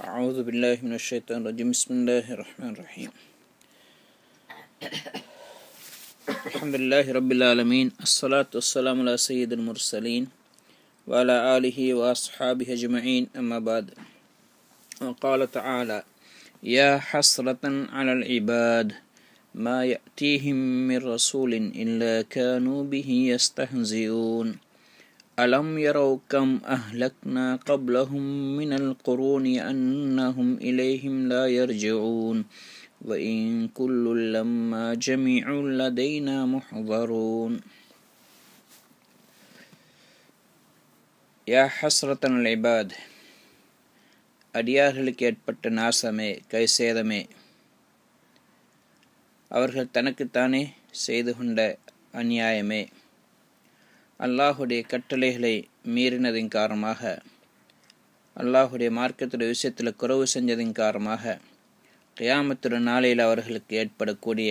أعوذ بالله من الشيطان الرجيم بسم الله الرحمن الرحيم الحمد لله رب العالمين الصلاة والسلام على سيد المرسلين وعلى آله وأصحابه أجمعين أما بعد وقال تعالى يا حسرة على العباد ما يأتيهم من رسول إلا كانوا به يستهزئون ألم يروا كم أهلكنا قبلهم من القرون أنهم إليهم لا يرجعون وإن كل لما جميع لدينا محضرون يا حسرة العباد அடியார்களுக்கு ஏற்பட்ட நாசமே கைசேதமே அவர்கள் தனக்குத்தானே செய்து கொண்ட அநியாயமே அல்லாஹுடைய கட்டளைகளை மீறினதின் காரணமாக அல்லாஹுடைய மார்க்கத்துடைய விஷயத்தில் குறைவு செஞ்சதின் காரணமாக கியாமத்துடைய நாளையில் அவர்களுக்கு ஏற்படக்கூடிய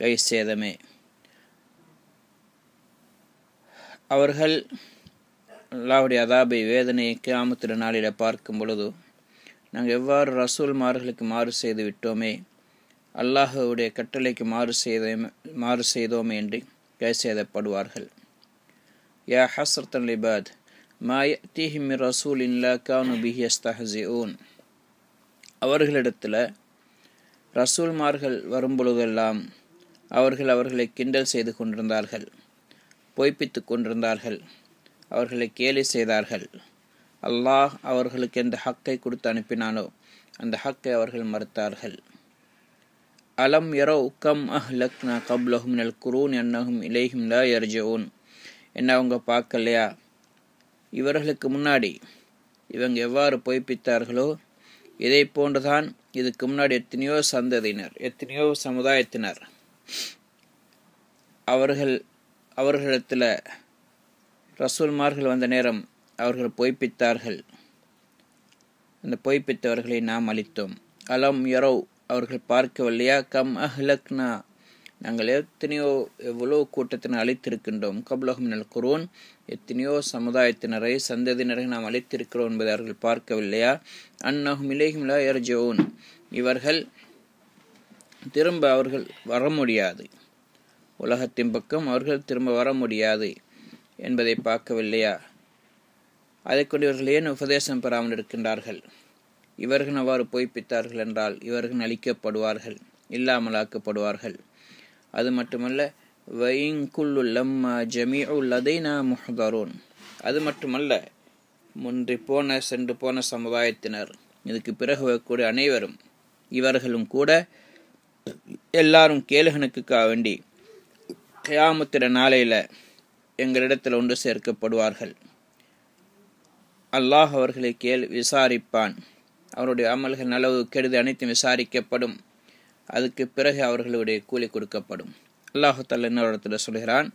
கை சேதமே. அவர்கள் அல்லாஹுடைய அதாபை வேதனையை கியாமத்துடைய நாளையில் பார்க்கும் பொழுது நாங்கள் எவ்வாறு ரசூல்மார்களுக்கு மாறு செய்து விட்டோமே, அல்லாஹுடைய கட்டளைக்கு மாறு செய்தோமே என்று கை சேதப்படுவார்கள். யா ஹஸ்ரத்தன் லிபாத் மா யஅதீஹிம் மின் ரசூலின் லா கானூ பிஹி யஸ்தஹ்ஸிஊன். அவர்களிடத்தில் ரசூல்மார்கள் வரும்பொழுதெல்லாம் அவர்களை கிண்டல் செய்து கொண்டிருந்தார்கள், பொய்ப்பித்து கொண்டிருந்தார்கள், அவர்களை கேலி செய்தார்கள். அல்லாஹ் அவர்களுக்கு எந்த ஹக்கை கொடுத்து அனுப்பினானோ அந்த ஹக்கை அவர்கள் மறுத்தார்கள். அலம் யரவ் கம் அஹ்லக்னா கப்லஹும் மினல் குரூன் அன்னஹும் இலைஹிம் லா யர்ஜிஊன். என்ன அவங்க பார்க்கலையா, இவர்களுக்கு முன்னாடி இவங்க எவ்வாறு பொய்ப்பித்தார்களோ இதை போன்றுதான் இதுக்கு முன்னாடி எத்தனையோ சந்ததியினர், எத்தனையோ சமுதாயத்தினர் அவர்களிடத்தில் ரசூல்மார்கள் வந்த நேரம் அவர்கள் பொய்ப்பித்தார்கள். அந்த பொய்ப்பித்தவர்களை நாம் அளித்தோம். அலம் யரவ் அவர்கள் பார்க்கவில்லையா, கம் அஹ்லக்னா நாங்கள் எவ்வளோ கூட்டத்தினர் அழித்திருக்கின்றோம், கப்லஹும் மினல் குரூன் எத்தனையோ சமுதாயத்தினரை சந்ததியினரை நாம் அழித்திருக்கிறோம் என்பதை அவர்கள் பார்க்கவில்லையா. அன்னஹும் இலைஹிம் லா யர்ஜிஊன் இவர்கள் திரும்ப அவர்கள் வர முடியாது, உலகத்தின் பக்கம் அவர்கள் திரும்ப வர முடியாது என்பதை பார்க்கவில்லையா. அதை கொண்டு இவர்கள் ஏன் உபதேசம் பெறாமல் இருக்கின்றார்கள்? இவர்கள் அவ்வாறு பொய்ப்பித்தார்கள் என்றால் இவர்கள் அழிக்கப்படுவார்கள், இல்லாமலாக்கப்படுவார்கள். அது மட்டுமல்ல வயின்குல்லு லம்மா ஜமீஉ லதைனா முஹ்தரூன். அது மட்டுமல்ல முன்றி சென்று போன சமுதாயத்தினர், இதுக்கு பிறகு வரக்கூடிய அனைவரும் இவர்களும் கூட எல்லாரும் கேளுகனுக்காக வேண்டி கியாமத்துடைய நாளையில் எங்களிடத்தில் ஒன்று சேர்க்கப்படுவார்கள். அல்லாஹ் அவர்களை விசாரிப்பான். அவருடைய அமல்கள் நலவு கெடுதி அனைத்தும் விசாரிக்கப்படும். அதுக்கு பிறகு அவர்களுடைய கூலி கொடுக்கப்படும். அல்லாஹு தஆலா இன்னொரு இடத்துல சொல்கிறான்,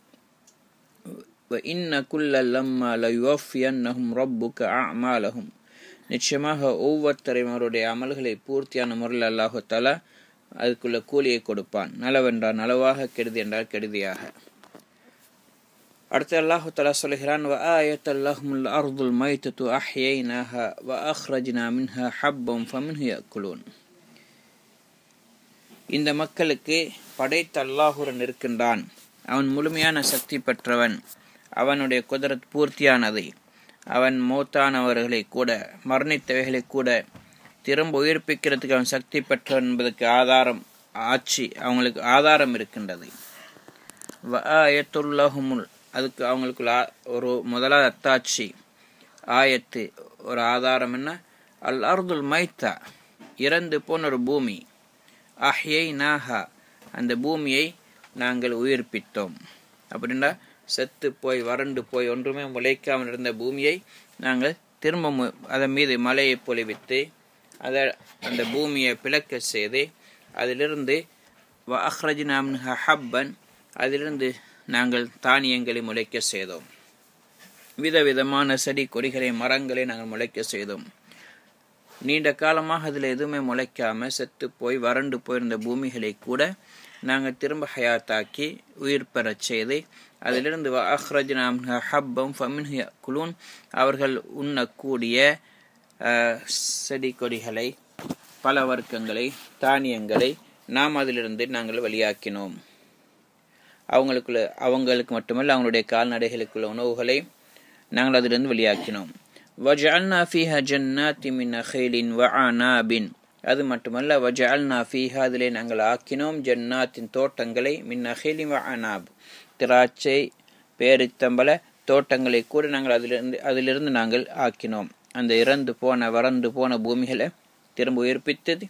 இன்ன குல்ல லம்மா லயுவஃபியன்னஹும் ரப்புக அஅமாலஹும். நிச்சயமாக ஒவ்வொருத்தரையும் அவருடைய அமல்களை பூர்த்தியான முறையில் அல்லாஹு தஆலா அதுக்குள்ள கூலியை கொடுப்பான். நலவென்றால் நலவாக, கெடுதி என்றால் கெடுதியாக. அடுத்து அல்லாஹு தஆலா சொல்கிறான், வ ஆயத்தல் லஹுமுல் அர்துல் மைத்தத்து அஹ்யைனாஹா வ அக்ரஜ்னா மின்ஹா ஹப்பன் ஃபமின்ஹு யஅக்குலூன். இந்த மக்களுக்கு படைத்த அல்லாஹுடன் இருக்கின்றான். அவன் முழுமையான சக்தி பெற்றவன், அவனுடைய குதரத் பூர்த்தியானது. அவன் மௌத்தானவர்களை கூட, மரணித்தவைகளை கூட திரும்ப உயிர்ப்பிக்கிறதுக்கு அவன் சக்தி பெற்றவன் என்பதற்கு அவங்களுக்கு ஆதாரம் இருக்கின்றது. வஆயத்துல்லஹுமுல் அதுக்கு அவங்களுக்கு ஒரு முதலாவது அத்தாட்சி ஆயத்து, ஒரு ஆதாரம் என்ன? அல் அர்துல் மைத்தா இறந்து போன ஒரு பூமி, அஹ்யைனாஹா அந்த பூமியை நாங்கள் உயிர்ப்பித்தோம். அப்படின்னா செத்து போய் வறண்டு போய் ஒன்றுமே முளைக்காமல் இருந்த பூமியை நாங்கள் திரும்ப அதன் மீது மலையை பொழிவித்து அந்த பூமியை பிளக்க செய்து அதிலிருந்து அக்ரஜ்னா மின்ஹா ஹப்பன் அதிலிருந்து நாங்கள் தானியங்களை முளைக்க செய்தோம். விதவிதமான செடி கொடிகளை மரங்களை நாங்கள் முளைக்க செய்தோம். நீண்ட காலமாக அதில் எதுவுமே முளைக்காம செத்து போய் வறண்டு போயிருந்த பூமிகளை கூட நாங்கள் திரும்ப ஹயாத்தாக்கி உயிர் பெறச் செய்து அதிலிருந்து அக்ரஜ்னா மின்ஹா ஹப்பன் ஃபமின்ஹு யஅக்குலூன் அவர்கள் உண்ணக்கூடிய செடி கொடிகளை, பல வர்க்கங்களை, தானியங்களை நாம் அதிலிருந்து நாங்கள் வெளியாக்கினோம். அவங்களுக்கு மட்டுமல்ல, அவங்களுடைய கால்நடைகளுக்குள்ள உணவுகளை நாங்கள் அதிலிருந்து வெளியாக்கினோம். வஜஅல்னா ஃபீஹா ஜன்னாத்தின் மின் நഖீலின் வஅனாபின், அது மட்டுமல்ல, வஜஅல்னா ஃபீஹா, அதிலே நாங்கள் ஆக்கினோம், ஜன்னாத்தின் தோட்டங்களை, மின் நഖீலின் வஅனாப், திராட்சை பேரித்தம்பல தோட்டங்களை கூட நாங்கள் அதிலிருந்து நாங்கள் ஆக்கினோம். அந்த வறண்டு போன பூமிகளை திரும்ப உயிர்ப்பித்தது,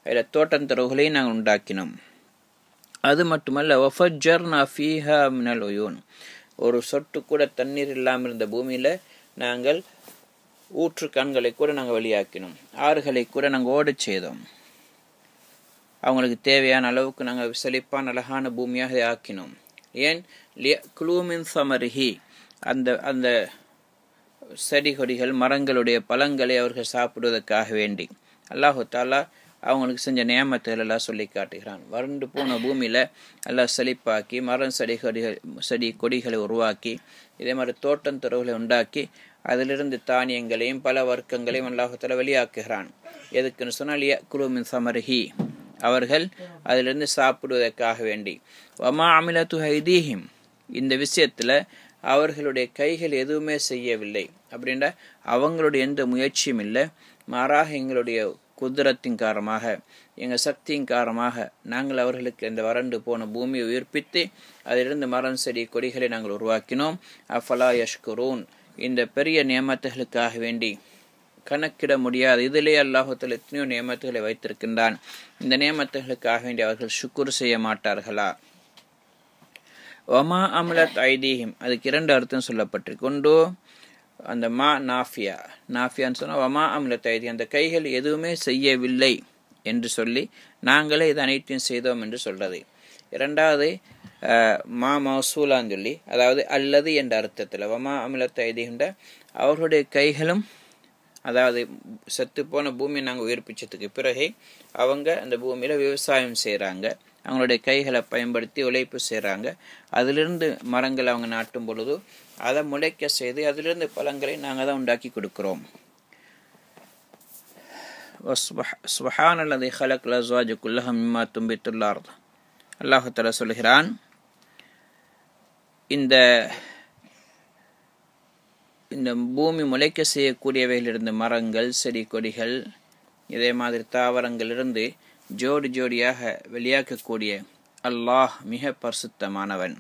அதில் தோட்டம் தரவுகளையும் நாங்கள் உண்டாக்கினோம். அது மட்டுமல்ல, வஃபஜ்ஜர்னா ஃபீஹா மினல் உயூன், ஒரு சொட்டு கூட தண்ணீர் இல்லாமல் இருந்த பூமியில் நாங்கள் ஊற்று கண்களை கூட நாங்கள் வெளியாக்கினோம். ஆறுகளை கூட நாங்கள் ஓடச் செய்தோம். அவங்களுக்கு தேவையான அளவுக்கு நாங்கள் செழிப்பான அழகான பூமியாக ஆக்கினோம். ஏன்? குலூமின் சமரிஹி, அந்த செடி கொடிகள் மரங்களுடைய பழங்களை அவர்கள் சாப்பிடுவதற்காக வேண்டி அல்லாஹு தாலா அவங்களுக்கு செஞ்ச நியமத்துகள் எல்லாம் சொல்லி காட்டுகிறான். வறண்டு போன பூமியில் எல்லாம் செழிப்பாக்கி மரம் செடி கொடிகளை உருவாக்கி, இதே மாதிரி தோட்டம் துறவுகளை உண்டாக்கி, அதிலிருந்து தானியங்களையும் பல வர்க்கங்களையும் அல்லாஹு தாலா வெளியாக்குகிறான். எதுக்குன்னு சொன்னால், குலூமின் சமரிஹி, அவர்கள் அதிலிருந்து சாப்பிடுவதற்காக வேண்டி. வமா அமிலத்து ஹைதீஹிம், இந்த விஷயத்தில் அவர்களுடைய கைகள் எதுவுமே செய்யவில்லை. அப்படின்ற அவங்களுடைய எந்த முயற்சியும் இல்லை, மாறாக எங்களுடைய குதிரத்தின் காரணமாக, எங்கள் சக்தியின் காரணமாக நாங்கள் அவர்களுக்கு இந்த வறண்டு போன பூமியை உயிர்ப்பித்து அதிலிருந்து மரம் செடி கொடிகளை நாங்கள் உருவாக்கினோம். அஃபலா யஷ்குரூன், இந்த பெரிய நியமத்துகளுக்காக வேண்டி கணக்கிட முடியாது, இதிலே அல்லாஹு தஆலா எத்தனையோ நியமத்துகளை வைத்திருக்கின்றான். இந்த நியமத்துகளுக்காக வேண்டி அவர்கள் ஷுக்குர் செய்ய மாட்டார்களா? வமா அம்லத் ஐதீஹிம், அதுக்கு 2 அர்த்தம் சொல்லப்பட்டிருக்கு. ஒன்று அந்த நாஃபியான்னு சொன்னால் வமா அம்லத் ஐதீஹிம், அந்த கைகள் எதுவுமே செய்யவில்லை என்று சொல்லி நாங்களே இது அனைத்தையும் செய்தோம் என்று சொல்றது. 2வது மௌசூலான்னு சொல்லி, அதாவது அல்லது என்ற அர்த்தத்தில் வமா அம்லத் ஐதீஹிம், அவர்களுடைய கைகளும், அதாவது செத்து போன பூமியை நாங்கள் உயிர்ப்பிச்சதுக்கு பிறகு அவங்க அந்த பூமியில் விவசாயம் செய்கிறாங்க, அவங்களுடைய கைகளை பயன்படுத்தி உழைப்பு செய்கிறாங்க. அதிலிருந்து மரங்கள் அவங்க நாட்டும் பொழுது அதை முளைக்க செய்து அதிலிருந்து பழங்களை நாங்கள் தான் உண்டாக்கி கொடுக்கிறோம். சுப்ஹானல்லதி ஹலக்கல் அஸ்வாஜ குல்லஹ மிம்மா துன்பித்துல் அர்த், அல்லாஹ் தஆலா சொல்கிறான், இந்த பூமி முளைக்க செய்யக்கூடியவைகளிலிருந்து மரங்கள் செடி கொடிகள் இதே மாதிரி தாவரங்களிலிருந்து ஜோடியாக வெளியாக்கக்கூடிய அல்லாஹ் மிக பரிசுத்தமானவன்.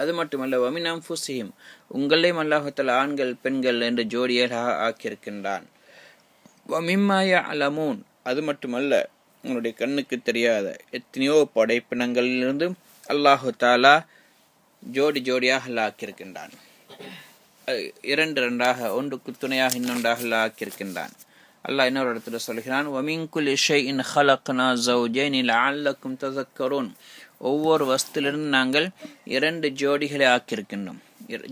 அது மட்டுமல்ல, வமின் அன்ஃபுஸிஹிம், உங்களையும் அல்லாஹ் தஆலா ஆண்கள் பெண்கள் என்று ஜோடியாக ஆக்கியிருக்கின்றான். வமிம்மா யஅலமூன், அது மட்டுமல்ல, உங்களுடைய கண்ணுக்கு தெரியாத எத்தனையோ படைப்பினங்களிலிருந்து அல்லாஹ் தஆலா ஜோடியாக ஆக்கியிருக்கின்றான். 2 ஒன்றுக்கு துணையாக இன்னொன்றாக ஆக்கியிருக்கின்றான். அல்லாஹ் இன்னொரு இடத்துல சொல்கிறான், வமின் குல்லி ஷைஇன் ஹலக்னா ஸௌஜைனி லஅல்லக்கும் தஸக்கரூன், ஒவ்வொரு வஸ்துவிலிருந்து நாங்கள் 2 ஜோடிகளை ஆக்கியிருக்கின்றோம்,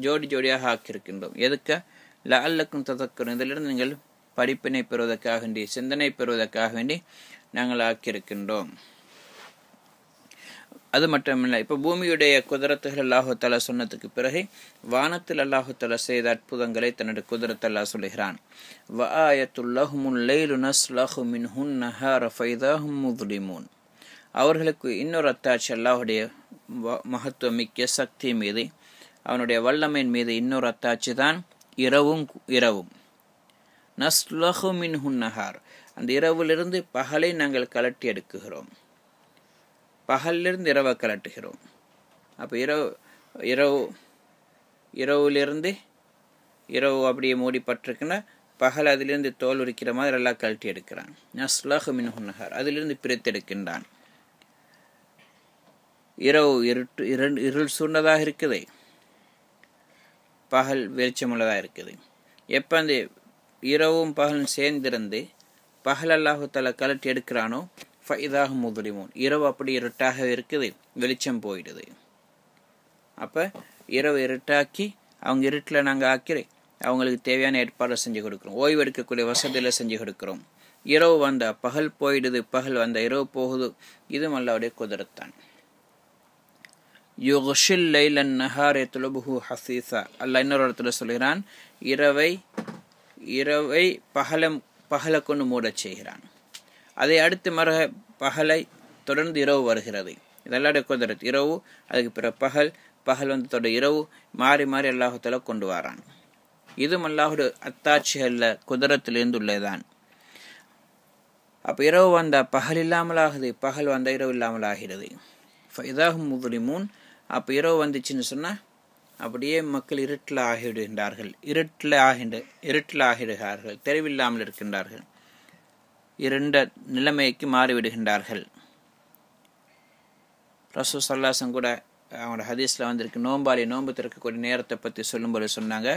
ஜோடியாக ஆக்கியிருக்கின்றோம். எதுக்கு? லஅல்லக்கும் தஸக்கரூன், இதிலிருந்து நீங்கள் படிப்பினை பெறுவதற்காக வேண்டி, சிந்தனை பெறுவதற்காக வேண்டி நாங்கள் ஆக்கியிருக்கின்றோம். அது மட்டுமில்லை, இப்போ பூமியுடைய குதிரத்துகள் அல்லாஹு தஆலா சொன்னதுக்கு பிறகு வானத்தில் அல்லாஹு தஆலா செய்த அற்புதங்களை தன்னுடைய குதிரத்தை அல்லாஹ் சொல்கிறான். வஆயத்துல் லஹுமுல் லைலு நஸ்லஹு மின்ஹுன் நஹார ஃபைதாஹும் முஸ்லிமூன், அவர்களுக்கு இன்னொரு அத்தாட்சி, அல்லாஹுடைய மகத்துவம் மிக்க சக்தி மீது, அவனுடைய வல்லமையின் மீது இன்னொரு அத்தாட்சி தான் இரவும். நஸ்லஹு மின்ஹுன் நஹார், அந்த இரவிலிருந்து பகலை நாங்கள் கலட்டி எடுக்குகிறோம், பகலிலிருந்து இரவை கலட்டுகிறோம். அப்போ இரவுலிருந்து இரவு அப்படியே மூடிப்பட்டிருக்குன்னா பகல் அதிலிருந்து தோல் உரிக்கிற மாதிரி எல்லாம் கழட்டி எடுக்கிறான். நஸ்லஹு மின்ஹுன் நஹார், அதிலிருந்து பிரித்தெடுக்கின்றான். இரவு இருள் சூழ்ந்ததாக இருக்குது, பகல் வெளிச்சமுள்ளதாக இருக்குது. எப்போ அந்த இரவும் பகலும் சேர்ந்திருந்து பகல் அல்லாஹு தஆலா கலட்டி எடுக்கிறானோ ஃபைதாஹும் முஸ்லிமூன், இரவு அப்படி இருட்டாக இருக்குது, வெளிச்சம் போயிடுது. அப்போ இரவு இருட்டாக்கி அவங்க இருட்டில் நாங்கள் ஆக்கி அவங்களுக்கு தேவையான ஏற்பாடு செஞ்சு கொடுக்குறோம், ஓய்வு எடுக்கக்கூடிய வசதியில் செஞ்சு கொடுக்குறோம். இரவு வந்த பகல் போயிடுது, பகல் வந்த இரவு போகுது. இதுவும் அல்லாஹ்வுடைய குதிரத்தான். யுக்ஷில் லைலன் நஹார யத்லுபுஹு ஹஸீஸா, அல்லாஹ் இன்னொரு இடத்துல சொல்கிறான், இரவை இரவை பகலை கொண்டு மூடச் செய்கிறான். அதை அடுத்து பகலை தொடர்ந்து இரவு வருகிறது. இதெல்லாம் குதிரத். இரவு அதுக்கு பிறகு பகல் தொடர் இரவு மாறி மாறி அல்லாஹுத்தாலா கொண்டு வரான். இதுவும் அல்லாஹுடைய அத்தாட்சிகள்ல குதிரத்திலிருந்து உள்ளதுதான். அப்போ இரவு வந்தால் பகல் இல்லாமல் ஆகுது, பகல் வந்தால் இரவு இல்லாமல் ஆகிறது. இதாகும் முதுலிமூன். அப்போ இரவு வந்துச்சுன்னு சொன்னால் அப்படியே மக்கள் இருட்டில் ஆகிடுகிறார்கள், தெளிவில்லாமல் இருக்கின்றார்கள், இருண்ட நிலைமைக்கு மாறிவிடுகின்றார்கள். ரசூல் ஸல்லல்லாஹு அலைஹி வஸல்லம் கூட அவங்களோட ஹதீஸில் வந்திருக்கு, நோன்பு திறக்கக்கூடிய நேரத்தை பற்றி சொல்லும்போது சொன்னாங்க,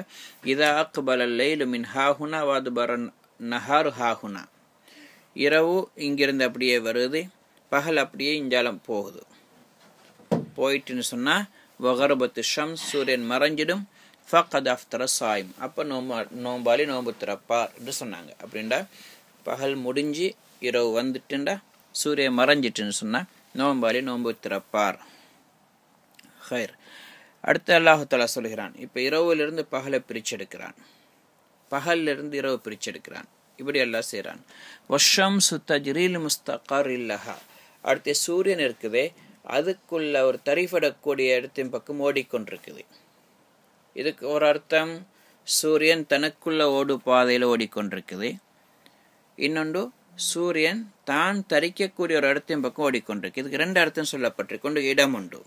இதா அக்பல லைலு மின் ஹாஹுனா வாதுபர நஹாரு ஹாஹுனா. இரவு இங்கிருந்து அப்படியே வருது, பகல் அப்படியே இஞ்சாலம் போயிட்டுன்னு சொன்னால் வகரபத்து ஷம்ஸ், சூரியன் மறைஞ்சிடும். ஃபக்கத் அஃப்தர சாயிம், அப்போ நோம்பாளி நோன்பு திறப்பார் என்று சொன்னாங்க. அப்படின்டா பகல் முடிஞ்சு இரவு வந்துட்டுண்டா சூரியன் மறைஞ்சிட்டுன்னு சொன்னால் நோம்பாளி நோன்பு திறப்பார். ஹைர். அடுத்து அல்லாஹு தஆலா சொல்கிறான், இப்போ இரவுலிருந்து பகலை பிரிச்செடுக்கிறான், பகலிலிருந்து இரவு பிரிச்செடுக்கிறான். இப்படி எல்லாம் செய்கிறான். வஷம்சு தஜ்ரீல் முஸ்தகர் இல்லஹா. அடுத்து சூரியன் இருக்குதே, அதுக்குள்ள ஒரு தரிபடக்கூடிய இடத்தின் பக்கம் ஓடிக்கொண்டிருக்குது. இதுக்கு ஒரு அர்த்தம், சூரியன் தனக்குள்ள ஓடு பாதையில் ஓடிக்கொண்டிருக்குது. இன்னொன்று, சூரியன் தான் தரிக்கக்கூடிய ஒரு இடத்தின் பக்கம் ஓடிக்கொண்டிருக்கு. இதுக்கு ரெண்டு அர்த்தம் சொல்லப்பட்டிருக்கு. இடம் உண்டு.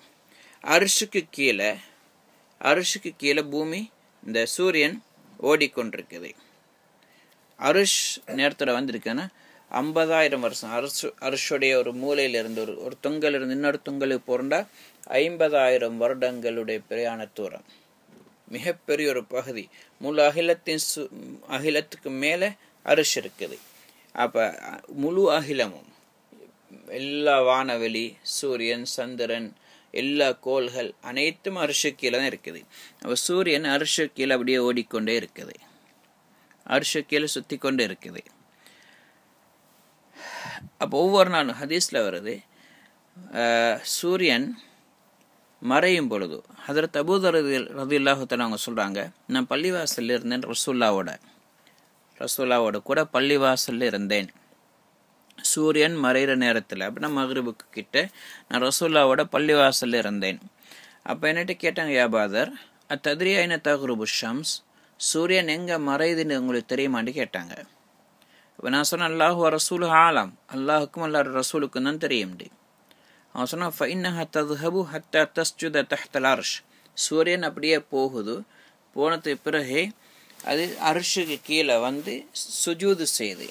அரிசுக்கு கீழே பூமி, இந்த சூரியன் ஓடிக்கொண்டிருக்குது. அரிஷ் நேரத்தோட வந்திருக்குன்னா 50,000 வருஷம். அரிஷுடைய ஒரு மூலையிலிருந்து ஒரு தொங்கலிருந்து இன்னொரு தொங்கலுக்கு போறண்டா 50,000 வருடங்களுடைய பிரயாண தூரம். மிகப்பெரிய ஒரு பகுதி. முழு அகிலத்துக்கு மேலே அரிஷ் இருக்குது. அப்போ முழு அகிலமும் எல்லா வானவெளி, சூரியன், சந்திரன், எல்லா கோள்கள் அனைத்தும் அரிஷு கீழே தான் இருக்குது. அப்போ சூரியன் அரிஷு கீழே அப்படியே ஓடிக்கொண்டே இருக்குது, அரிஷு கீழே சுற்றி கொண்டே இருக்குது. அப்போ ஒவ்வொரு நாளும் ஹதீஸில் வருது, சூரியன் மறையும் பொழுது ஹதரத் அபூதர் ரலியல்லாஹு தஆலா அவங்க சொல்கிறாங்க, நான் பள்ளிவாசலில் இருந்தேன், ரசூலாவோட கூட பள்ளிவாசலில் இருந்தேன். சூரியன் மறைகிற நேரத்தில் அப்படின்னா மக்ரிபுக்கு கிட்ட நான் ரசூல்லாவோட பள்ளிவாசலில் இருந்தேன். அப்போ என்கிட்ட கேட்டாங்க, யாபாதர் அத்தத்ரி ஐன தக்ருபு ஷம்ஸ், சூரியன் எங்கே மறையுதுன்னு உங்களுக்கு தெரியுமான்னு கேட்டாங்க. இப்போ நான் சொன்னேன், அல்லாஹு ரசூலு ஆலாம், அல்லாஹுக்கும் அல்லாஹ் ரசூலுக்கும் தான் தெரியும். அவன் சொன்னான், ஃபைன்னஹா தத்ஹபு ஹத்தா தஸ்ஜுத தஹ்தல் அர்ஷ். சூரியன் அப்படியே போனதுக்கு பிறகு அது அர்ஷுக்கு கீழே வந்து சுஜூது செய்து.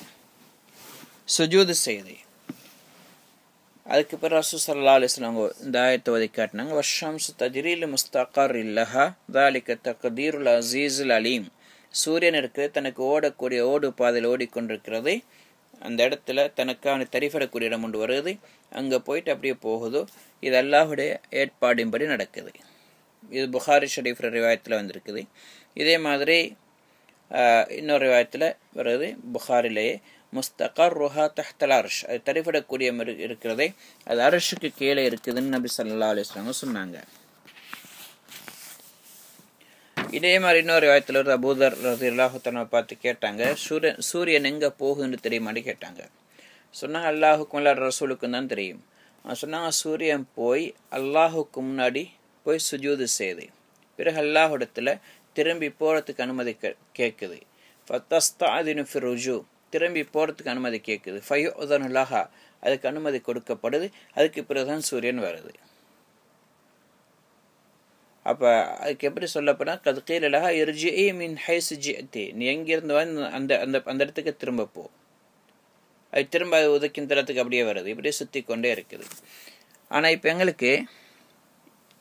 அதுக்கு பிறகு ரசூல் ஸல்லல்லாஹு அலைஹி வஸல்லம் இந்த ஆயத்தை ஓதி காட்டினாங்க, வஷம்சு தஜ்ரீ முஸ்தகர் இல்லஹா தாலிக தக்தீருல் அஸீஸுல் அலீம். சூரியன் இருக்கு, தனக்கு ஓடக்கூடிய ஓடு பாதையில் ஓடிக்கொண்டிருக்கிறது. அந்த இடத்துல தனக்கான தரிபடக்கூடிய இடம் ஒன்று வருது, அங்கே போயிட்டு அப்படியே போகுது. இது அல்லாஹுடைய ஏற்பாடின்படி நடக்குது. இது புகாரி ஷரீஃப் ரிவாயத்தில் வந்திருக்குது. இதே மாதிரி இன்னொரு ரிவாயத்தில் வருது புகாரிலேயே, முஸ்தகர் ருஹா தஹ்தல் அர்ஷ், அது தரிபடக்கூடிய இருக்கிறதே அது அர்ஷுக்கு கீழே இருக்குதுன்னு நபி ஸல்லல்லாஹு அலைஹி வஸல்லம் சொன்னாங்க. இதே மாதிரி இன்னொரு ரிவாயத்தில் வருது, அபூதர் ரலியல்லாஹு தஆலா பார்த்து கேட்டாங்க, சூரியன் எங்கே போகுதுன்னு தெரியுமான்னு கேட்டாங்க. சொன்னாங்க, அல்லாஹுக்கும் அல்லாஹ் ரசூலுக்கும் தான் தெரியும். சொன்னாங்க, சூரியன் போய் அல்லாஹுக்கு முன்னாடி போய் சுஜூது செய்து பிறகு அல்லாஹுடத்தில் திரும்பி போகிறதுக்கு அனுமதி கேட்குது. ஃபத்தஸ்தாதினு ஃபி ருஜூ, திரும்பி போகிறதுக்கு அனுமதி கேட்குது. ஃபயுதனு லஹா, அதுக்கு அனுமதி கொடுக்கப்படுது. அதுக்கு பிறகுதான் சூரியன் வருது. அப்போ அதுக்கு எப்படி சொல்லப்போனால், கது கீழ லஹா இர்ஜிஇ மின் ஹைஸு ஜிஅதி, நீ எங்கிருந்து வந்து அந்த இடத்துக்கு திரும்ப போ. அது திரும்ப அது உதக்கின் தரத்துக்கு அப்படியே வருது. இப்படியே சுற்றி கொண்டே இருக்குது. ஆனால் இப்போ எங்களுக்கு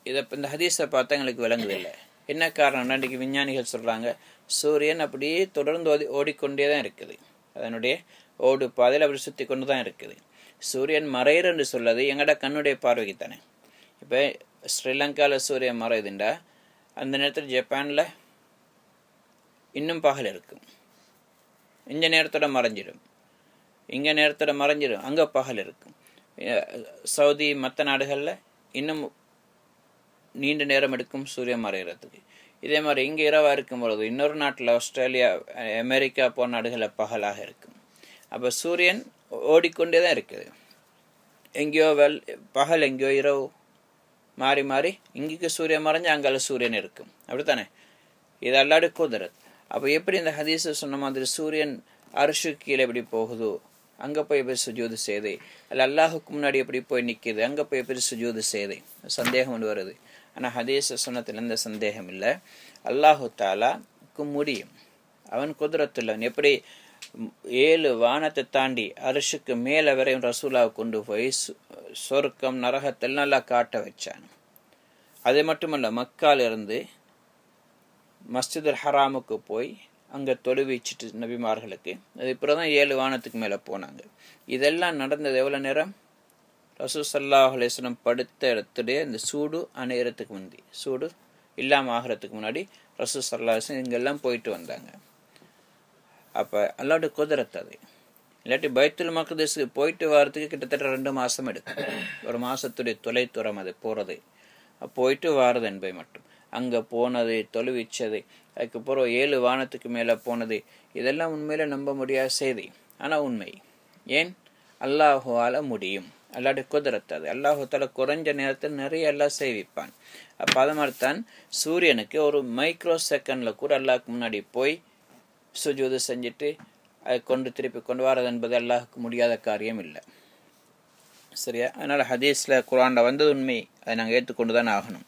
இந்த ஹதீஸை பார்த்தா எங்களுக்கு விளங்குதில்லை. என்ன காரணம்னா, இன்றைக்கு விஞ்ஞானிகள் சொல்கிறாங்க, சூரியன் அப்படியே தொடர்ந்து ஓடிக்கொண்டே தான் இருக்குது, அதனுடைய ஓடு பாதையில் அப்படி சுற்றி கொண்டு தான் இருக்குது. சூரியன் மறையிறன்னு சொல்லது எங்கட கண்ணுடைய பார்வைக்கு தானே. இப்போ ஸ்ரீலங்காவில் சூரியன் மறையுதுண்டா, அந்த நேரத்தில் ஜப்பானில் இன்னும் பகல் இருக்கும். இந்த நேரத்தோட மறைஞ்சிடும், இங்கே நேரத்தோட மறைஞ்சிடும், அங்கே பகல் இருக்கும். சவுதி மற்ற நாடுகளில் இன்னும் நீண்ட நேரம் எடுக்கும் சூரியன் மறைகிறதுக்கு. இதே மாதிரி இங்கே இரவாக இருக்கும் பொழுது இன்னொரு நாட்டில் ஆஸ்திரேலியா, அமெரிக்கா போன்ற நாடுகளில் பகலாக இருக்கும். அப்போ சூரியன் ஓடிக்கொண்டே தான் இருக்குது. எங்கேயோ பகல், எங்கேயோ இரவு, மாறி மாறி இங்கேக்கு சூரியன் மறைஞ்சு அங்கால சூரியன் இருக்கும். அப்படித்தானே? இது அல்லாஹ்வுடைய குதிரத். அப்போ எப்படி இந்த ஹதீஸ் சொன்ன மாதிரி சூரியன் அர்ஷுக்கு கீழே எப்படி போகுதோ அங்கே போய் எப்படி சுஜூது செய்து, அல்ல அல்லாஹுக்கு முன்னாடி எப்படி போய் நிற்கிது, அங்கே போய் எப்படி சுஜூது செய்து சந்தேகம் கொண்டு வருது. ஆனால் ஹதீஸ் சொன்னத்தில் எந்த சந்தேகம் இல்லை. அல்லாஹு தாலாக்கு முடியும், அவன் குதிரத்துள்ளவன். எப்படி 7 வானத்தை தாண்டி அரிசுக்கு மேலே வரையும் ரசூலாவை கொண்டு போய் சொர்க்கம் நரகத்தில் நல்லா காட்ட வச்சான். அது மட்டுமல்ல, மக்காலிருந்து மஸ்ஜிதுல் ஹராமுக்கு போய் அங்கே தொழுவிச்சிட்டு நபிமார்களுக்கு, அது இப்போதான் 7 வானத்துக்கு மேலே போனாங்க. இதெல்லாம் நடந்தது எவ்வளோ நேரம்? ரசூல் ஸல்லல்லாஹு அலைஹி வஸல்லம் படுத்த இடத்துடைய இந்த சூடு அணையறதுக்கு முந்தி, சூடு இல்லாமல் ஆகிறதுக்கு முன்னாடி ரசூல் ஸல்லல்லாஹு அலைஹி வஸல்லம் இங்கெல்லாம் போயிட்டு வந்தாங்க. அப்போ அல்லாஹ்வுடைய குதிரத் அது. இல்லாட்டி பைத்துல் மக்திஸ்க்கு போயிட்டு வர்றதுக்கு கிட்டத்தட்ட 2 மாதம் எடுக்கும். ஒரு மாதத்துடைய தொலைதூரம் அது போகிறது, போயிட்டு வாரது என்பதை மட்டும். அங்கே போனது, தொழுவிச்சது, அதுக்கப்புறம் 7 வானத்துக்கு மேலே போனது, இதெல்லாம் உண்மையில நம்ப முடியாத செய்தி. ஆனால் உண்மை. ஏன்? அல்லாஹுவால முடியும். அல்லாஹ்வுடைய குதிரத் அது. அல்லாஹு தாலா குறைஞ்ச நேரத்தில் நிறைய எல்லாம் செய்விப்பான். அப்போ அது மாதிரி தான் சூரியனுக்கு ஒரு மைக்ரோ செகண்டில் கூட அல்லாஹ்க்கு முன்னாடி போய் சுஜூது செஞ்சுட்டு அதை திருப்பி கொண்டு வரது என்பது அல்லாஹுக்கு முடியாத காரியம் இல்லை. சரியா? அதனால் ஹதீஸில் குர்ஆன்ல வந்தது உண்மை, அதை நாங்கள் ஏற்றுக்கொண்டு தான் ஆகணும்.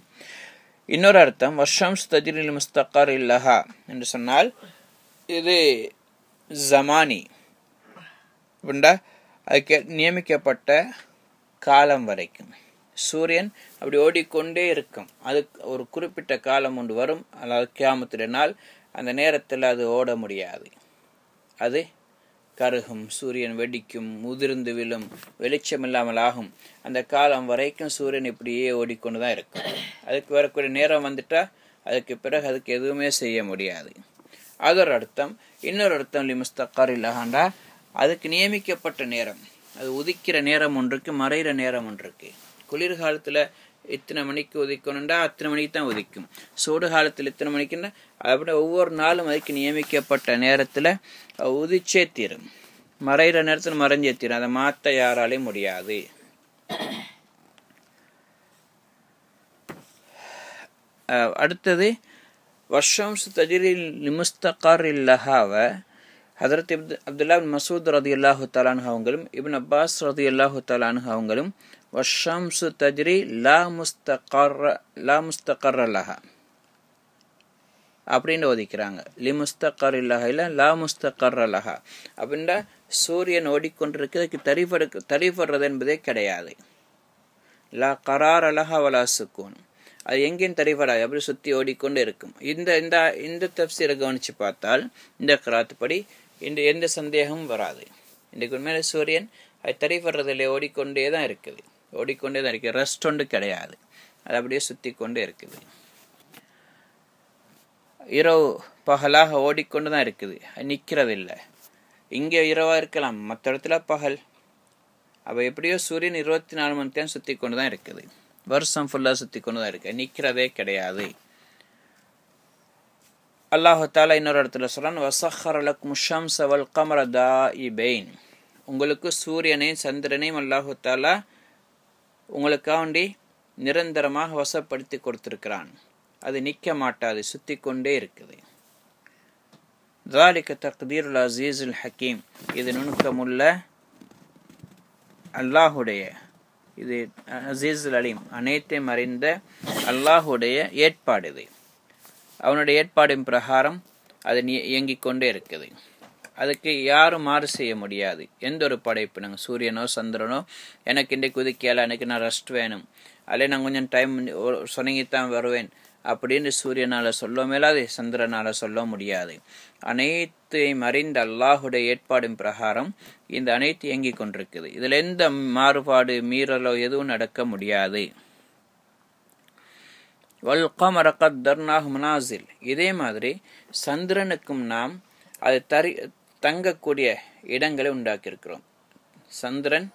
இன்னொரு அர்த்தம் வஷம்ஸ் தஜ்ரி முஸ்தகர் இல்லஹா என்று சொன்னால் இது ஜமானி அப்படின்னா அதுக்கு நியமிக்கப்பட்ட காலம் வரைக்கும் சூரியன் அப்படி ஓடிக்கொண்டே இருக்கும். அதுக்கு ஒரு குறிப்பிட்ட காலம் ஒன்று வரும், அதாவது கியாமத்துடைய நாள். அந்த நேரத்தில் அது ஓட முடியாது, அது கருகும், சூரியன் வெடிக்கும், முதிர்ந்து விழும், வெளிச்சம் இல்லாமல் ஆகும். அந்த காலம் வரைக்கும் சூரியன் இப்படியே ஓடிக்கொண்டு தான் இருக்கும். அதுக்கு வரக்கூடிய நேரம் வந்துட்டா அதுக்கு பிறகு அதுக்கு எதுவுமே செய்ய முடியாது. அது ஒரு அர்த்தம். இன்னொரு அர்த்தம் லிமுஸ்தகர் இல்லஹாண்டா அதுக்கு நியமிக்கப்பட்ட நேரம், அது உதிக்கிற நேரம் ஒன்றுக்கு, மறைகிற நேரம் ஒன்றுக்கு. குளிர்காலத்தில் இத்தனை மணிக்கு உதிக்கணும்டா அத்தனை மணிக்கு தான் உதிக்கும். சூடு காலத்தில் இத்தனை மணிக்குன்னா அப்படி ஒவ்வொரு நாளும் அதுக்கு நியமிக்கப்பட்ட நேரத்தில் உதிச்சே தீரும், மறைகிற நேரத்தில் மறைஞ்சே தீரும். அதை மாற்ற யாராலையும் முடியாது. அடுத்தது வஷம்ஸ் தஜ்ரி லிமுஸ்தகர் இல்லஹாவ ஹதரத் அப்துல்லா பின் மசூத் ரலியல்லாஹு தஆலா அன்ஹு அவங்களும் இப்னு அப்பாஸ் ரலியல்லாஹு தஆலா அன்ஹு அவங்களும் வஷம்சு தஜ்ரி லா முஸ்தகர் லஹா அப்படின்னு ஒதுக்கிறாங்க. லிமுஸ்தகர் இல்லஹா இல்லை, லா முஸ்தகர் லஹா அப்படின்னா சூரியன் ஓடிக்கொண்டிருக்கிறதுக்கு தரிப்படுறது என்பதே கிடையாது. லா கரார் அலஹா வலா சுக்கூன், அது எங்கேயும் தரிப்படாது, அப்படி சுற்றி ஓடிக்கொண்டு இருக்கும். இந்த தப்சீரை கவனித்து பார்த்தால் இந்த கிராத் படி எந்த சந்தேகமும் வராது. இன்றைக்கு உண்மையில சூரியன் அது தரிப்படுறதில்லை, ஓடிக்கொண்டே தான் இருக்குது, ரெஸ்ட் ஒன்று கிடையாது, அது அப்படியே சுற்றி கொண்டே இருக்குது. இரவு பகலாக ஓடிக்கொண்டு தான் இருக்குது, நிற்கிறதில்லை. இங்கே இரவாக இருக்கலாம், மற்ற இடத்துல பகல். அப்போ எப்படியோ சூரியன் 24 மணி நேரம் சுற்றி கொண்டு தான் இருக்குது, வருஷம் ஃபுல்லாக சுற்றி கொண்டு தான் இருக்குது, நிற்கிறதே கிடையாது. அல்லாஹு தாலா இன்னொரு இடத்துல சொல்றான், வஸஹ்ஹர லக்கும் ஷம்ஸ வல் கமர தாயிபைன், உங்களுக்கு சூரியனையும் சந்திரனையும் அல்லாஹு தாலா உங்களுக்காண்டி நிரந்தரமாக வசப்படுத்தி கொடுத்திருக்கிறான். அது நிற்க மாட்டாது, சுற்றி கொண்டே இருக்குது. ذَلِكَ تَقْدِيرُ الْعَزِيزِ الْحَكِيمِ, இது நுணுக்கமுள்ள அல்லாஹுடைய, இது அசீஸ் அலீம், அனைத்தையும் அறிந்த அல்லாஹுடைய ஏற்பாடு. இது அவனுடைய ஏற்பாடின் பிரகாரம் அது இயங்கிக் கொண்டே இருக்குது. அதுக்கு யாரும் மாறு செய்ய முடியாது. எந்த ஒரு படைப்பு, நாங்கள் சூரியனோ சந்திரனோ எனக்கு இன்றைக்கு உதிக்கல, எனக்கு நான் ரெஸ்ட் வேணும், அல்ல நான் கொஞ்சம் டைம் சொன்னங்கித்தான் வருவேன் அப்படின்னு சூரியனால் சொல்ல மேலாது, சந்திரனால் சொல்ல முடியாது. அனைத்தையும் அறிந்த அல்லாஹுடைய ஏற்பாடின் பிரகாரம் இந்த அனைத்து இயங்கிக் கொண்டிருக்குது. இதில் எந்த மாறுபாடு மீறலோ எதுவும் நடக்க முடியாது. வல் கமர கத்தர்னாஹு மனாசில், இதே மாதிரி சந்திரனுக்கும் நாம் அது தங்கக்கூடிய இடங்களை உண்டாக்கியிருக்கிறோம். சந்திரன்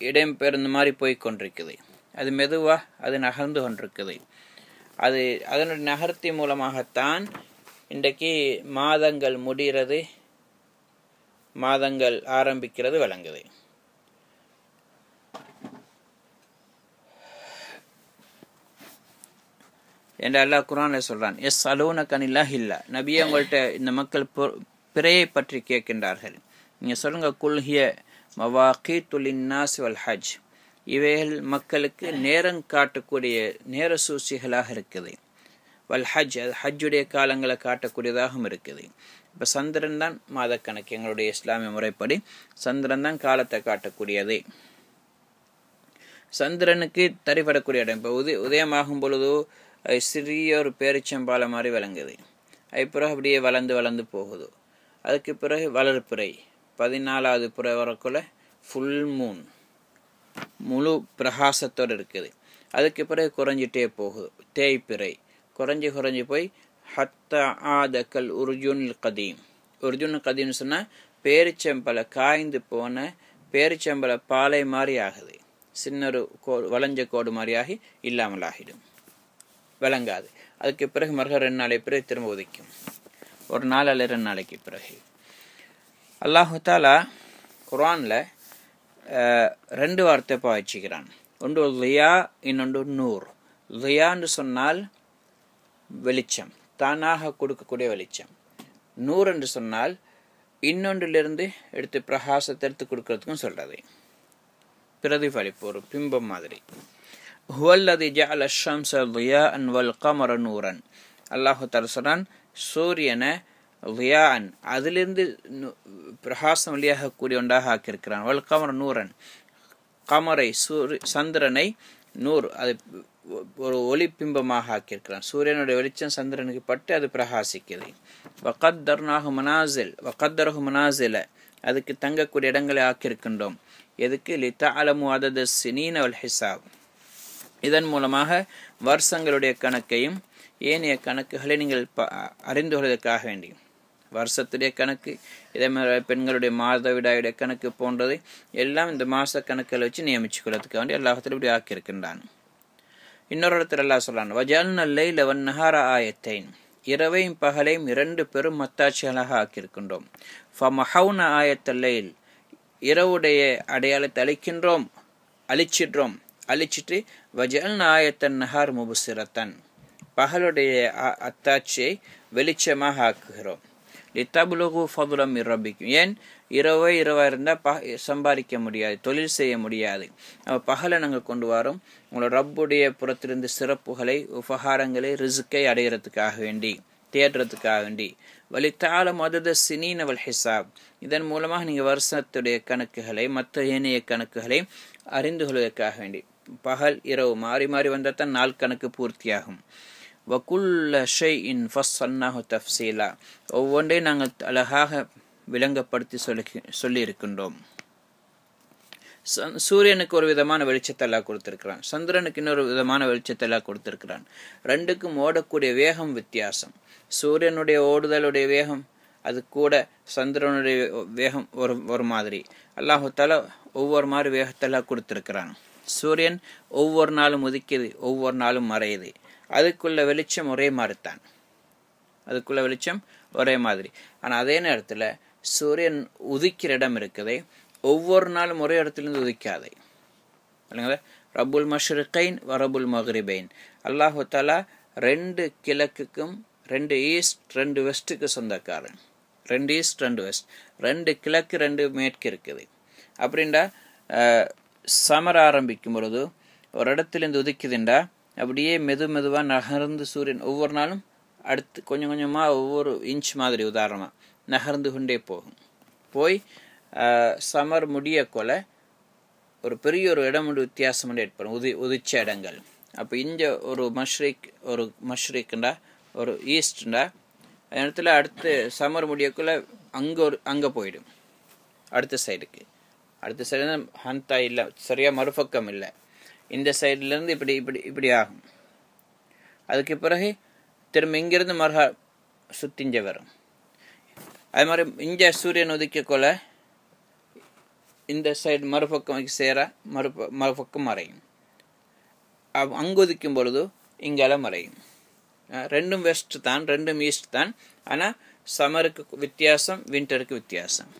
இடம்பெயர்ந்த மாதிரி போய் கொண்டிருக்குது, அது மெதுவாக அது நகர்ந்து கொண்டிருக்குது. அது அதனுடைய நகர்த்தி மூலமாகத்தான் இன்றைக்கு மாதங்கள் முடிகிறது, மாதங்கள் ஆரம்பிக்கிறது விளங்குது. என்று அல்லாஹ் குர்ஆன்ல சொல்றான், எஸ் அலூனக அனில்லாஹில்லா, நபியே உங்கள்கிட்ட இந்த மக்கள் பிறையை பற்றி கேட்கின்றார்கள், நீங்க சொல்லுங்க, குல்ஹிய மவாகீத்து லின்னாஸ் வல் ஹஜ், இவைகள் மக்களுக்கு நேரம் காட்டக்கூடிய நேர சூழ்ச்சிகளாக இருக்குது. வல் ஹஜ், அது ஹஜ்ஜுடைய காலங்களை காட்டக்கூடியதாகவும் இருக்குது. இப்போ சந்திரன் தான் மாதக்கணக்கு, எங்களுடைய இஸ்லாமிய முறைப்படி சந்திரன் தான் காலத்தை காட்டக்கூடியது. சந்திரனுக்கு தரிபடக்கூடிய இடம், இப்போ உதயமாகும் பொழுதோ சிறிய ஒரு பேரிச்சம்பாலை மாதிரி விளங்குது. அது பிறகு அப்படியே வளர்ந்து போகுது. அதுக்கு பிறகு வளர்பிறை, 14வது பிறை வரக்குள்ள ஃபுல் மூன், முழு பிரகாசத்தோடு இருக்குது. அதுக்கு பிறகு குறைஞ்சிட்டே போகுது, தேய்பிறை குறைஞ்சி போய் ஹத்தா ஆதக்கல் உர்ஜுன் கதீம். உர்ஜுன் கதீம்னு சொன்னால் பேரிச்சம்பலை, காய்ந்து போன பேரிச்சம்பலை பாலை மாதிரி ஆகுது, சின்ன ஒரு வளைஞ்ச கோடு மாதிரியாகி இல்லாமல் ஆகிடும், விளங்காது. அதுக்கு பிறகு மறுக 2 நாளைக்கு பிறகு திரும்ப உதிக்கும், ஒரு நாள் அல்ல 2 நாளைக்கு பிறகு. அல்லாஹு தாலா குர்ஆன்ல 2 வார்த்தை பாய்ச்சிக்கிறான். ஒன்று லியா, இன்னொன்று நூர். லியான்னு சொன்னால் வெளிச்சம், தானாக கொடுக்கக்கூடிய வெளிச்சம். நூர் என்று சொன்னால் இன்னொன்றிலிருந்து எடுத்து பிரகாசத்தை எடுத்து கொடுக்கறதுக்கும் சொல்றது, பிரதிபலிப்பு, ஒரு பிம்பம் மாதிரி. ஹுவல்லதி ஜஅல ஷம்ஸ லியாஅன் வல் கமர நூரன். அல்லாஹு தஆலா சொல்றான், சூரியனை லியாஅன், அதிலிருந்து பிரகாசம் வழியாக கூடிய ஒன்றாக ஆக்கியிருக்கிறான். வல் கமர நூரன், கமரை சந்திரனை நூர், அது ஒரு ஒளிப்பிம்பமாக ஆக்கியிருக்கிறான். சூரியனுடைய வெளிச்சம் சந்திரனுக்கு பட்டு அது பிரகாசிக்குது. வகத்தர்னாஹு மனாசில், வகத்தரஹு மனாசில, அதுக்கு தங்கக்கூடிய இடங்களை ஆக்கியிருக்கின்றோம். எதுக்கு? லிதஅலமு அதத ஸினீன வல் ஹிசாப், இதன் மூலமாக வருஷங்களுடைய கணக்கையும் ஏனைய கணக்குகளை நீங்கள் அறிந்து கொள்வதற்காக வேண்டி, வருஷத்துடைய கணக்கு, இதே மாதிரி பெண்களுடைய மாதவிடாயுடைய கணக்கு போன்றது எல்லாம் இந்த மாச கணக்குகளை வச்சு நியமிச்சு கொள்வதற்கு வேண்டி அல்லாஹ் இப்படி ஆக்கியிருக்கின்றான். இன்னொரு இடத்துல அல்லாஹ் சொல்றான், வஜஅல்னா லைல வன் நஹார ஆயத்தைன், இரவையும் பகலையும் 2 பெரும் மத்தாட்சிகளாக ஆக்கியிருக்கின்றோம். ஃபமஹௌனா ஆயத்தல் லைல், இரவுடைய அடையாளத்தை அழிச்சிட்டு வஜஅல்னா ஆயத்தன் நஹார் முபஸிரத்தன், பகலுடைய அத்தாட்சியை வெளிச்சமாக ஆக்குகிறோம். லித்தப்லுகு ஃபதுலம் மிர் ரப்பிக்கும், ஏன் இரவா இருந்தால் சம்பாதிக்க முடியாது, தொழில் செய்ய முடியாது. பகலை நாங்கள் கொண்டு வரோம் உங்களோட ரப்புடைய புறத்திலிருந்து சிறப்புகளை, உபகாரங்களை, ரிஸ்கை அடைகிறதுக்காக வேண்டி, தேடுறதுக்காக வேண்டி. வலித்தாலம் அதத ஸினீன வல் ஹிசாப், இதன் மூலமாக நீங்கள் வருஷத்துடைய கணக்குகளை, மற்ற ஏனைய கணக்குகளை அறிந்து கொள்வதற்காக வேண்டி. பகல் இரவு மாறி மாறி வந்தால் தான் நாள் கணக்கு பூர்த்தியாகும். வகுல்ல ஷைஇன் ஃபஸ்ஸல்னாஹு தஃப்ஸீலா, ஒவ்வொன்றையும் நாங்கள் அழகாக விளங்கப்படுத்தி சொல்லி இருக்கின்றோம். சூரியனுக்கு ஒரு விதமான வெளிச்சத்தை எல்லாம் கொடுத்திருக்கிறான், சந்திரனுக்கு இன்னொரு விதமான வெளிச்சத்தை எல்லாம் கொடுத்திருக்கிறான். 2க்கும் ஓடக்கூடிய வேகம் வித்தியாசம். சூரியனுடைய ஓடுதலுடைய வேகம் அது கூட சந்திரனுடைய வேகம் ஒரு மாதிரி. அல்லாஹு தஆலா ஒவ்வொரு மாதிரி வேகத்தெல்லாம் கொடுத்திருக்கிறான். சூரியன் ஒவ்வொரு நாளும் உதிக்குது, ஒவ்வொரு நாளும் மறையுது. அதுக்குள்ள வெளிச்சம் ஒரே மாதிரி தான், அதுக்குள்ள வெளிச்சம் ஒரே மாதிரி. ஆனால் அதே நேரத்தில் சூரியன் உதிக்கிற இடம் இருக்குதே, ஒவ்வொரு நாளும் ஒரே இடத்துலேருந்து உதிக்காதே. இல்லைங்களா? ரப்புல் மஷ்ரிகைன் வ ரப்புல் மக்ரிபைன், அல்லாஹு தஆலா 2 கிழக்குக்கும் 2 ஈஸ்ட் 2 வெஸ்ட்டுக்கு சொந்தக்காரன். 2 ஈஸ்ட் 2 வெஸ்ட், 2 கிழக்கு 2 மேற்கு இருக்குது. அப்படின்டா சமர ஆரம்பிக்கும் பொழுது ஒரு இடத்துலேருந்து உதிக்குதுண்டா அப்படியே மெதுவாக நகர்ந்து சூரியன் ஒவ்வொரு நாளும் அடுத்து கொஞ்சம் கொஞ்சமாக ஒவ்வொரு இன்ச் மாதிரி உதாரணமாக நகர்ந்து கொண்டே போய் சமர் முடிய கொலை ஒரு பெரிய ஒரு இடம் வித்தியாசம் ஏற்படும், உதிச்ச இடங்கள். அப்போ இங்கே ஒரு மஷ்ரிக்ண்டா ஒரு ஈஸ்ட்ண்டா அந்த இடத்துல அடுத்து சமர் முடியக்குள்ள அங்கே போயிடும் அடுத்த சைடு ஹந்தா இல்லை, சரியாக மறுபக்கம் இல்லை, இந்த சைட்லேருந்து இப்படி ஆகும். அதுக்கு பிறகு திரும்ப இங்கிருந்து மறுகா சுத்திஞ்ச வரும். அது மாதிரி இங்கே சூரியன் உதிக்க கொள்ள இந்த சைடு மறுபக்கம் சேர மறுபக்கம் மறையும். அங்கு உதிக்கும் பொழுது இங்கால மறையும். ரெண்டும் வெஸ்ட் தான், ரெண்டும் ஈஸ்ட் தான். ஆனால் சம்மருக்கு வித்தியாசம், வின்டருக்கு வித்தியாசம்.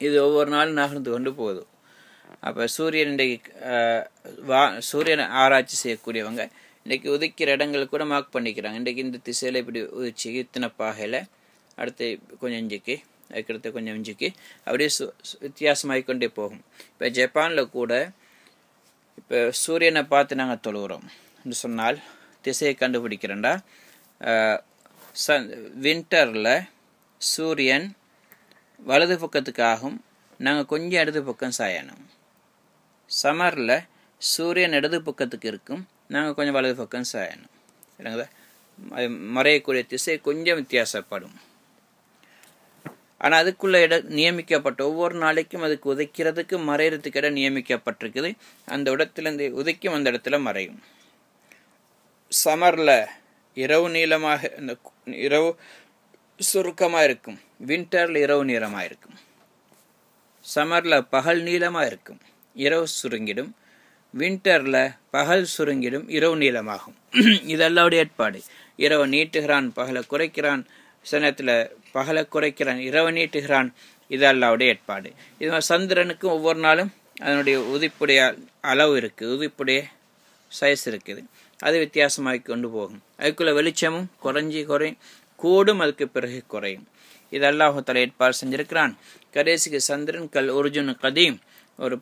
இது ஒவ்வொரு நாளும் நகர்ந்து கொண்டு போகுது. அப்போ சூரியன் இன்றைக்கு சூரியனை ஆராய்ச்சி செய்யக்கூடியவங்க இன்றைக்கி உதிக்கிற இடங்கள் கூட மார்க் பண்ணிக்கிறாங்க. இன்றைக்கி இந்த திசையில் இப்படி உதிச்சு இத்தனை பாகையில், அடுத்து கொஞ்சம் இஞ்சிக்கு, அதுக்கடுத்து கொஞ்சம் இஞ்சிக்கு, அப்படியே வித்தியாசமாகிக்கொண்டே போகும். இப்போ ஜப்பானில் கூட இப்போ சூரியனை பார்த்து நாங்கள் தொழுகிறோம் என்று சொன்னால் திசையை கண்டுபிடிக்கிறேன்டா. வின்டரில் சூரியன் வலது பக்கத்துக்காகும், நாங்கள் கொஞ்சம் இடது பக்கம் சாயணும். சம்மரில் சூரியன் இடது பக்கத்துக்கு இருக்கும், நாங்கள் கொஞ்சம் வலது பக்கம் சாயணும். இல்லைங்களா? மறையக்கூடிய திசை கொஞ்சம் வித்தியாசப்படும். ஆனால் அதுக்குள்ளே நியமிக்கப்பட்ட ஒவ்வொரு நாளைக்கும் அதுக்கு உதைக்கிறதுக்கு மறைகிறதுக்கு இடம் நியமிக்கப்பட்டிருக்குது. அந்த இடத்துலேருந்து உதைக்கும், அந்த இடத்துல மறையும். சம்மரில் இரவு நீளமாக, இந்த இரவு சுருக்கமாக இருக்கும். வின்டரில் இரவு நீளமாக இருக்கும். சம்மரில் பகல் நீளமாக இருக்கும், இரவு சுருங்கிடும். வின்டரில் பகல் சுருங்கிடும், இரவு நீளமாகும். இதெல்லாவுடைய ஏற்பாடு. இரவு நீட்டுகிறான், பகலை குறைக்கிறான். சனத்தில் பகலை குறைக்கிறான், இரவு நீட்டுகிறான். இதெல்லாவுடைய ஏற்பாடு. இது மாதிரி சந்திரனுக்கும் ஒவ்வொரு நாளும் அதனுடைய உதிப்புடைய அளவு இருக்குது, உதிப்புடைய சைஸ் இருக்குது. அது வித்தியாசமாகி கொண்டு போகும். அதுக்குள்ள வெளிச்சமும் குறையும், கூடும், அதுக்கு பிறகு குறையும். இது அல்லாஹ் ஏற்பாடு செஞ்சிருக்கிறான். கடைசிக்கு சந்திரன் கல் ஒர்ஜுன் கதீம், ஒரு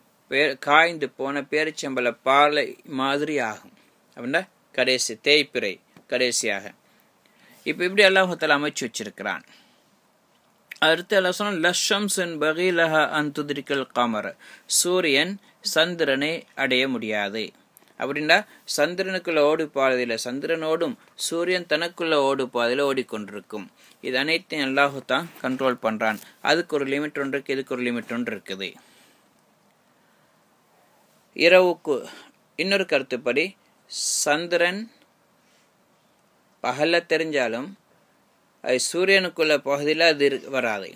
காய்ந்து போன பேரிச்சம்பள பாலை மாதிரி ஆகும். அப்படின்னா கடைசி தேய்பிறை கடைசியாக. இப்போ இப்படி அல்லாஹ் அமைச்சு வச்சிருக்கிறான். அடுத்து எல்லாம் சொன்ன லஷம்சன் பகீலஹ அந்துதிரிக்கல் கமர, சூரியன் சந்திரனை அடைய முடியாது. அப்படின்னா சந்திரனுக்குள்ள ஓடு பாதையில் சந்திரனோடும் சூரியன் தனக்குள்ள ஓடு பாதையில் ஓடிக்கொண்டிருக்கும். இது அனைத்தையும் அல்லாஹு தான் கண்ட்ரோல் பண்ணுறான். அதுக்கு ஒரு லிமிட் ஒன்று இருக்குது, இதுக்கு ஒரு லிமிட் ஒன்று இருக்குது. இரவுக்கு இன்னொரு கருத்துப்படி சந்திரன் பகலில் தெரிஞ்சாலும் அது சூரியனுக்குள்ள பகுதியில் அது வராது.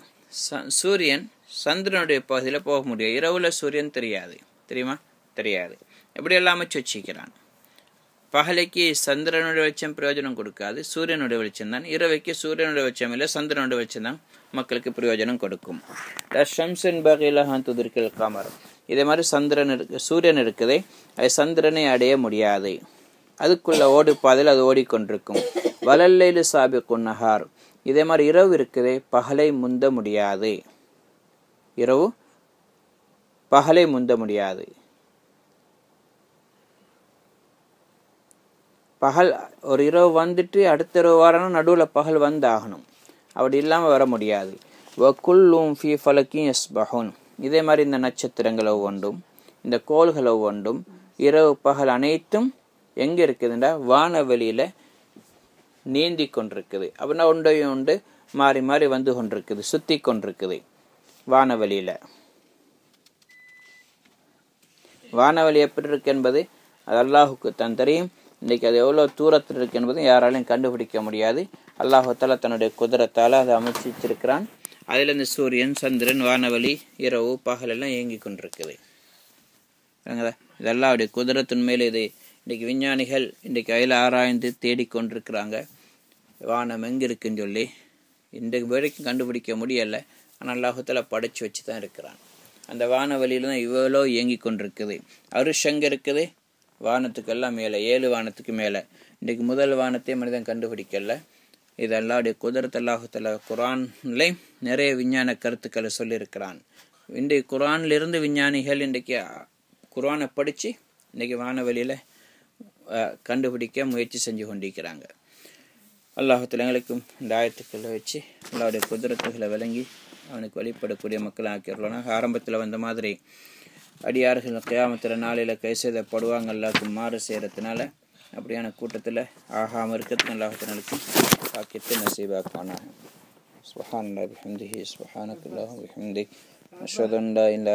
சூரியன் சந்திரனுடைய பகுதியில் போக முடியும். இரவுல சூரியன் தெரியாது, தெரியுமா? தெரியாது. எப்படி எல்லாம் அமைச்சு வச்சுக்கிறான். பகலைக்கு சந்திரனுடைய வெளிச்சம் பிரயோஜனம் கொடுக்காது, சூரியனுடைய வெளிச்சம் தான். இரவைக்கு சூரியனுடைய வெளிச்சம் இல்லை, சந்திரனுடைய வெளிச்சம் தான் மக்களுக்கு பிரயோஜனம் கொடுக்கும். இதே மாதிரி சந்திரன் இருக்கு, சூரியன் இருக்குதே, அது சந்திரனை அடைய முடியாது. அதுக்குள்ள ஓடு பாதையில் அது ஓடிக்கொண்டிருக்கும். வலல்லைலு சாபிக்கு நஹார், இதே மாதிரி இரவு இருக்குதே, பகலை முந்த முடியாது. இரவு பகலை முந்த முடியாது. பகல் ஒரு இரவு வந்துட்டு அடுத்த இரவு வரணும், நடுவில் பகல் வந்தாகணும். அப்படி இல்லாமல் வர முடியாது. வக்குல்லும் ஃபீ ஃபலக்கின் யஸ்பஹூன், இதே மாதிரி இந்த நட்சத்திரங்கள் ஒவ்வொன்றும், இந்த கோள்கள் ஒவ்வொன்றும், இரவு பகல் அனைத்தும் எங்கே இருக்குதுண்டா வானவெளியில் நீந்தி கொண்டிருக்குது. அப்படின்னா ஒன்றையும் ஒன்று மாறி மாறி வந்து கொண்டிருக்குது, சுற்றி கொண்டிருக்குது வானவெளியில். வானவெளி எப்படி இருக்கு என்பது அது அல்லாஹுக்கு தான் தெரியும். இன்றைக்கி அது எவ்வளோ தூரத்தில் இருக்கு என்பதும் யாராலையும் கண்டுபிடிக்க முடியாது. அல்லாஹால தன்னுடைய குதிரத்தால் அதை அமைச்சு வச்சிருக்கிறான். அதில் இந்த சூரியன் சந்திரன் வானவெளி இரவு பகல் எல்லாம் இயங்கி கொண்டிருக்குது. இதெல்லாம் அவருடைய குதிரத்தின் மேலே. இது இன்றைக்கி விஞ்ஞானிகள் இன்றைக்கி அதில் ஆராய்ந்து தேடிக்கொண்டிருக்கிறாங்க. வானம் எங்கே இருக்குன்னு சொல்லி இன்றைக்கு வரைக்கும் கண்டுபிடிக்க முடியலை. ஆனால் அல்லாஹால படைச்சு வச்சு தான் இருக்கிறான். அந்த வானவெளியில் தான் இவ்வளோ இயங்கி கொண்டிருக்குது. அருஷங்க இருக்குது வானத்துக்கெல்லாம் மேலே, 7 வானத்துக்கு மேலே. இன்றைக்கு முதல் வானத்தையும் மனிதன் கண்டுபிடிக்கல. இதெல்லாம் அவருடைய குதிரத் அல்லாஹால குரான்ல நிறைய விஞ்ஞான கருத்துக்களை சொல்லியிருக்கிறான். இன்றைக்கு குரானிலிருந்து விஞ்ஞானிகள் இன்றைக்கு குரானை படித்து இன்றைக்கி வானவெளியில் கண்டுபிடிக்க முயற்சி செஞ்சு கொண்டிருக்கிறாங்க. அல்லாஹால எங்களுக்கும் இந்த ஆயத்துக்களை வச்சு அல்லாஹ்வுடைய குதிரத்துகளை விளங்கி அவனுக்கு வழிபடக்கூடிய மக்கள் ஆக்கிடலாம். ஆரம்பத்தில் வந்த மாதிரி அடியார்கள் கியாமத்தில் நாளையில் கை செய்தப்படுவாங்க எல்லாருக்கும் மாறு செய்கிறதுனால அப்படியான கூட்டத்தில் ஆகாமல் இருக்கிறதுக்கு அல்லாஹ்வுக்கு பாக்கியத்தை நசீபாக்கானாக. சுப்ஹானல்லாஹி வபிஹம்திஹி சுப்ஹானக்கல்லாஹு வபிஹம்திஹி அஷ்ஹது அன் லா இலாஹ